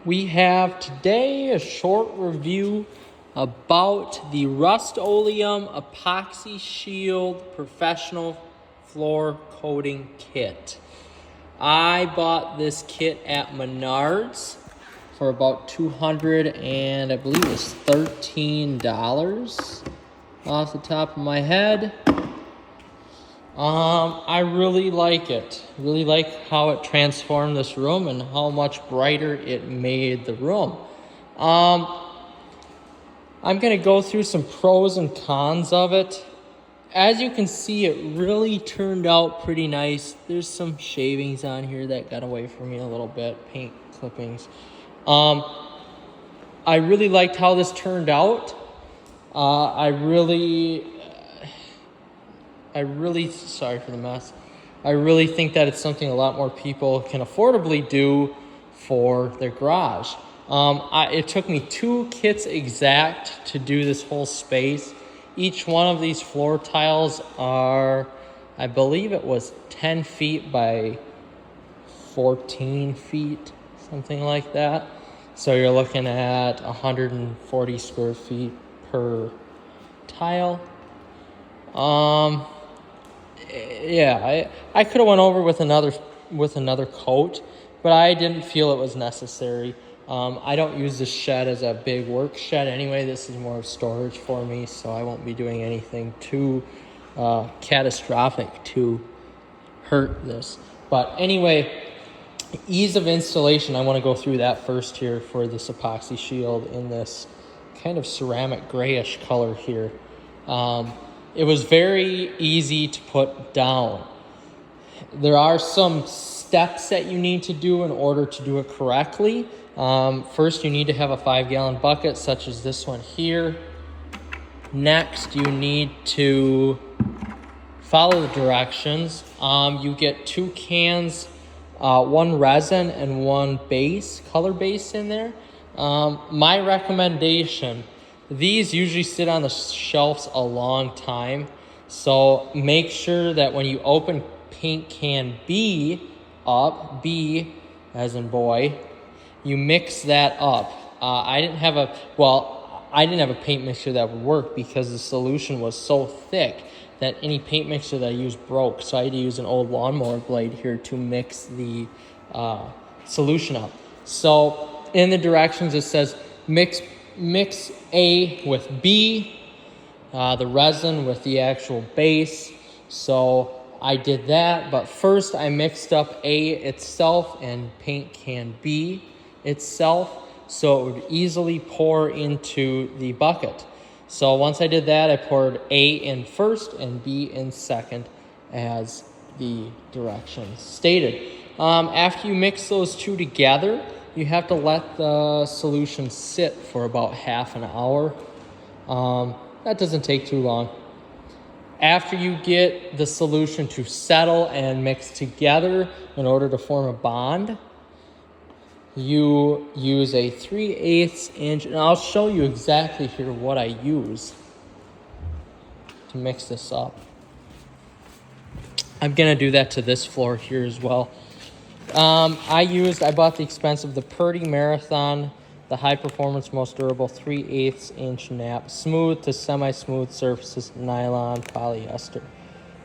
We have today a short review about the Rustoleum Epoxy Shield Professional Floor Coating Kit. I bought this kit at Menards for about $200 and I believe it's $13 off the top of my head. I really like it. Really like how it transformed this room and how much brighter it made the room. I'm going to go through some pros and cons of it. As you can see, it really turned out pretty nice. There's some shavings on here that got away from me a little bit, paint clippings. I really liked how this turned out. I really, sorry for the mess. I really think that it's something a lot more people can affordably do for their garage. It took me 2 kits exact to do this whole space. Each one of these floor tiles are, I believe it was 10 feet by 14 feet, something like that. So you're looking at 140 square feet per tile. Yeah, I could have went over with another coat, but I didn't feel it was necessary. I don't use this shed as a big work shed anyway. This is more of storage for me, so I won't be doing anything too catastrophic to hurt this. But anyway, ease of installation, I want to go through that first here for this epoxy shield in this kind of ceramic grayish color here. It was very easy to put down. There are some steps that you need to do in order to do it correctly. First, you need to have a 5-gallon bucket, such as this one here. Next, you need to follow the directions. You get 2 cans, 1 resin and 1 base, color base in there. My recommendation, these usually sit on the shelves a long time, so make sure that when you open paint can B up, B as in boy, you mix that up. I didn't have a paint mixer that would work because the solution was so thick that any paint mixer that I used broke, so I had to use an old lawnmower blade here to mix the solution up. So in the directions it says mix A with B, the resin with the actual base. So I did that, but first I mixed up A itself and paint can B itself so it would easily pour into the bucket. So once I did that, I poured A in first and B in second as the directions stated. After you mix those 2 together, you have to let the solution sit for about half an hour. That doesn't take too long. After you get the solution to settle and mix together in order to form a bond, you use a 3/8 inch, and I'll show you exactly here what I use to mix this up. I'm gonna do that to this floor here as well. I bought the expensive, the Purdy Marathon, the high performance, most durable 3/8 inch nap, smooth to semi-smooth surfaces, nylon, polyester.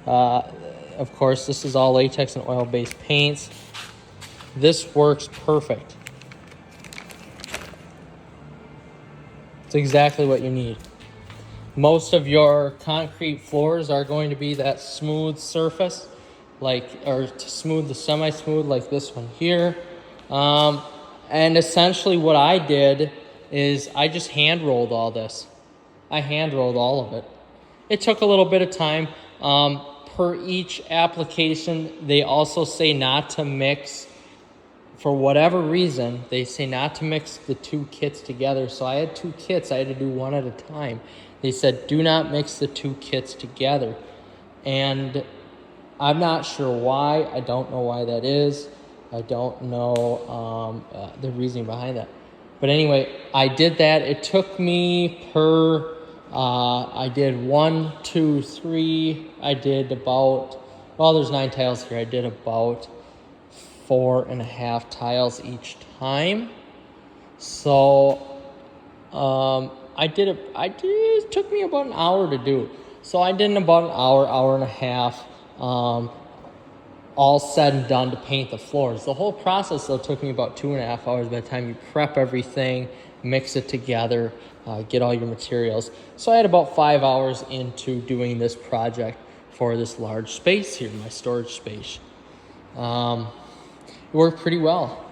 Of course, this is all latex and oil-based paints. This works perfect. It's exactly what you need. Most of your concrete floors are going to be that smooth surface, or to smooth to semi-smooth like this one here. And essentially what I did is I just hand rolled all this. I hand rolled all of it. It took a little bit of time. Per each application, they also say not to mix, for whatever reason, they say not to mix the 2 kits together. So I had 2 kits, I had to do one at a time. They said, do not mix the 2 kits together. And I'm not sure why. I don't know why that is. I don't know the reasoning behind that. But anyway, I did that. It took me I did 1, 2, 3. I did about, there's 9 tiles here. I did about 4.5 tiles each time. So it took me about an hour to do. So I did in about an hour and a half, all said and done, to paint the floors. The whole process though took me about 2.5 hours by the time you prep everything, mix it together, get all your materials. So I had about 5 hours into doing this project for this large space here, my storage space. It worked pretty well.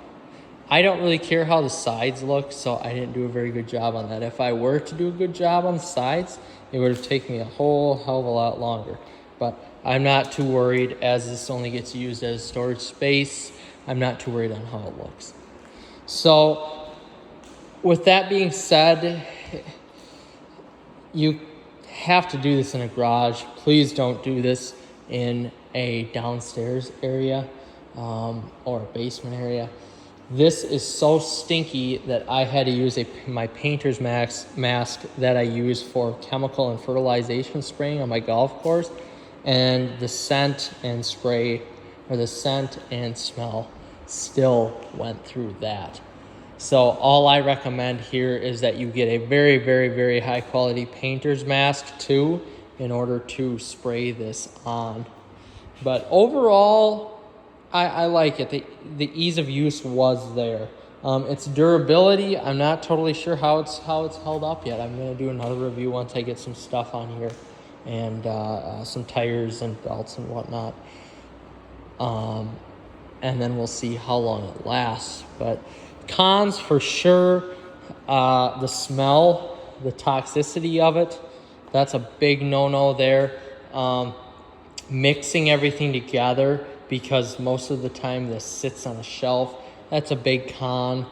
I don't really care how the sides look, so I didn't do a very good job on that. If I were to do a good job on the sides, it would have taken me a whole hell of a lot longer. But I'm not too worried, as this only gets used as storage space. I'm not too worried on how it looks. So with that being said, you have to do this in a garage. Please don't do this in a downstairs area or a basement area. This is so stinky that I had to use my painter's mask that I use for chemical and fertilization spraying on my golf course. And the scent and spray, or the scent and smell, still went through that. So all I recommend here is that you get a very, very, very high quality painter's mask too, in order to spray this on. But overall, I like it. The ease of use was there. Its durability, I'm not totally sure how it's held up yet. I'm going to do another review once I get some stuff on here, and some tires and belts and whatnot. And then we'll see how long it lasts. But cons for sure, the smell, the toxicity of it, that's a big no-no there. Mixing everything together, because most of the time this sits on a shelf, that's a big con.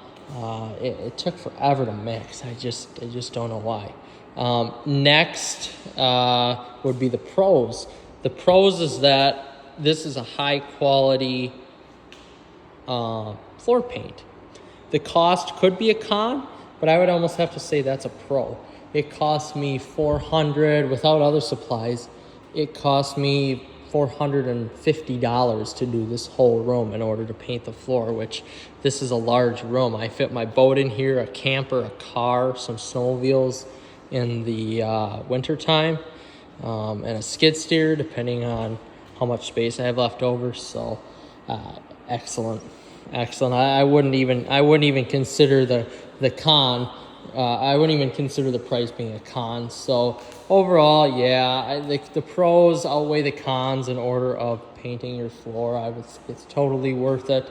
It took forever to mix. I just don't know why. Next would be the pros. The pros is that this is a high quality floor paint. The cost could be a con, but I would almost have to say that's a pro. It cost me $400 without other supplies. It cost me $450 to do this whole room in order to paint the floor, which this is a large room. I fit my boat in here, a camper, a car, some snowmobiles in the winter time, and a skid steer depending on how much space I have left over. So excellent. I wouldn't even consider the con. I wouldn't even consider the price being a con. So overall, yeah, the pros outweigh the cons in order of painting your floor. It's totally worth it.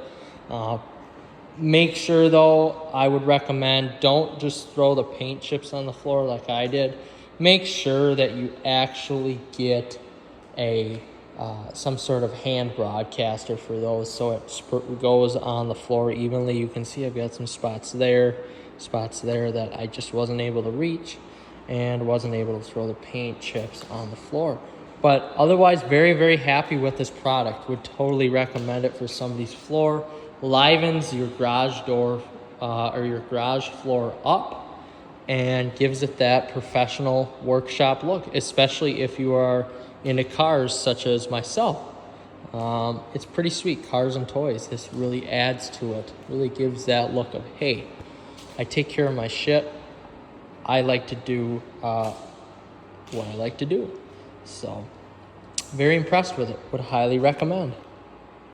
Make sure though, I would recommend, don't just throw the paint chips on the floor like I did. Make sure that you actually get some sort of hand broadcaster for those, so it goes on the floor evenly. You can see I've got some spots there that I just wasn't able to reach, and wasn't able to throw the paint chips on the floor. But otherwise, very, very happy with this product. Would totally recommend it for somebody's floor. Livens your garage door or your garage floor up, and gives it that professional workshop look, especially if you are into cars such as myself. It's pretty sweet. Cars and toys. This really adds to it. Really gives that look of, hey, I take care of my shit. I like to do what I like to do. So, very impressed with it. Would highly recommend.